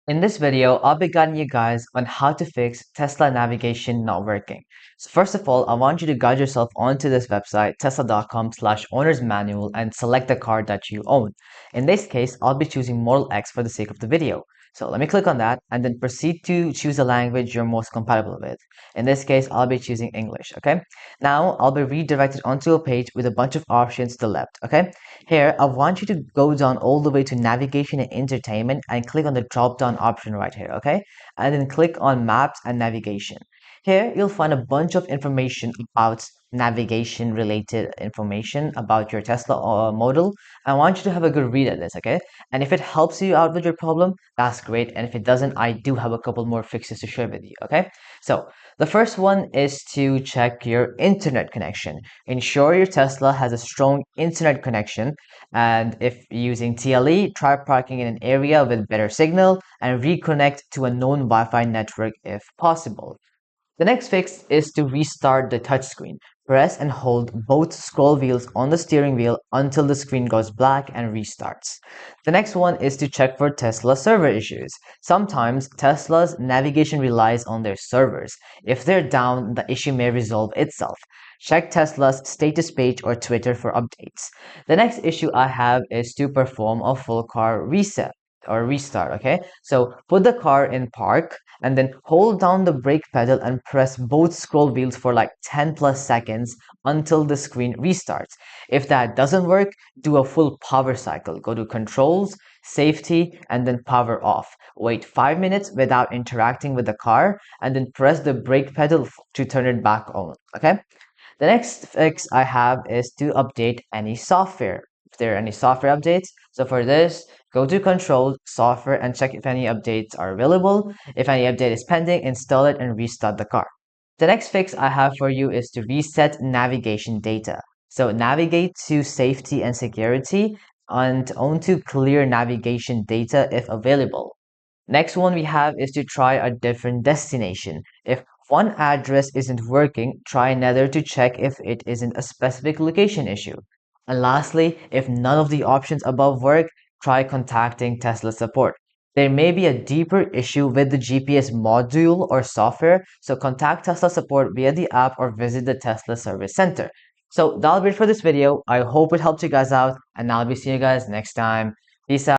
In this video, I'll be guiding you guys on how to fix Tesla navigation not working. So first of all, I want you to guide yourself onto this website, tesla.com/owner's manual, and select the car that you own. In this case, I'll be choosing Model X for the sake of the video. So let me click on that and then proceed to choose a language you're most compatible with. In this case, I'll be choosing English, okay? Now, I'll be redirected onto a page with a bunch of options to the left, okay? Here, I want you to go down all the way to navigation and entertainment and click on the drop down option right here, okay? And then click on maps and navigation. Here, you'll find a bunch of information about navigation related information about your Tesla model. I want you to have a good read at this, okay? And if it helps you out with your problem, that's great. And if it doesn't, I do have a couple more fixes to share with you, okay? So the first one is to check your internet connection. Ensure your Tesla has a strong internet connection, and if using TLE, try parking in an area with better signal and reconnect to a known Wi-Fi network if possible. The next fix is to restart the touchscreen. Press and hold both scroll wheels on the steering wheel until the screen goes black and restarts. The next one is to check for Tesla server issues. Sometimes Tesla's navigation relies on their servers. If they're down, the issue may resolve itself. Check Tesla's status page or Twitter for updates. The next issue I have is to perform a full car reset or restart, okay? So put the car in park and then hold down the brake pedal and press both scroll wheels for like 10 plus seconds until the screen restarts. If that doesn't work, do a full power cycle. Go to controls, safety, and then power off. Wait 5 minutes without interacting with the car and then press the brake pedal to turn it back on, okay? The next fix I have is to update any software. If there are any software updates, so for this, go to Control, Software, and check if any updates are available. If any update is pending, install it and restart the car. The next fix I have for you is to reset navigation data. So navigate to Safety and Security and onto Clear Navigation Data if available. Next one we have is to try a different destination. If one address isn't working, try another to check if it isn't a specific location issue. And lastly, if none of the options above work, try contacting Tesla support. There may be a deeper issue with the GPS module or software, so contact Tesla support via the app or visit the Tesla Service Center. So that'll be it for this video. I hope it helped you guys out, and I'll be seeing you guys next time. Peace out.